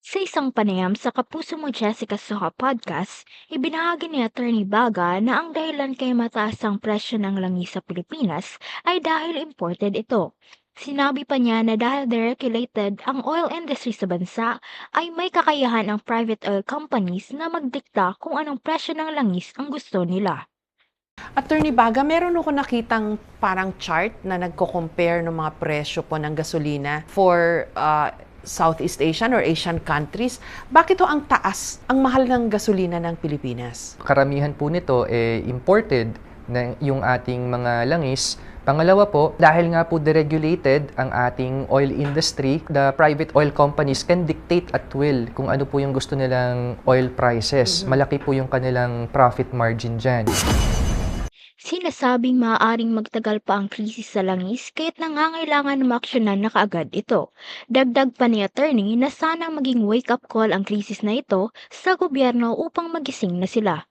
Sa isang panayam sa Kapuso Mo Jessica Soha podcast, ibinahagi ni Attorney Baga na ang dahilan kay mataas ang presyo ng langis sa Pilipinas ay dahil imported ito. Sinabi pa niya na dahil deregulated ang oil industry sa bansa, ay may kakayahan ang private oil companies na magdikta kung anong presyo ng langis ang gusto nila. Attorney Baga, meron ako nakitang parang chart na nagko-compare ng mga presyo po ng gasolina for Southeast Asian or Asian countries. Bakit ho ang taas, ang mahal ng gasolina ng Pilipinas? Karamihan po nito imported na yung ating mga langis. Pangalawa po, dahil nga po deregulated ang ating oil industry, the private oil companies can dictate at will kung ano po yung gusto nilang oil prices. Malaki po yung kanilang profit margin dyan. Sinasabing maaaring magtagal pa ang krisis sa langis kaya't nangangailangan na maaksyonan na kaagad ito. Dagdag pa ni attorney na sana maging wake-up call ang krisis na ito sa gobyerno upang magising na sila.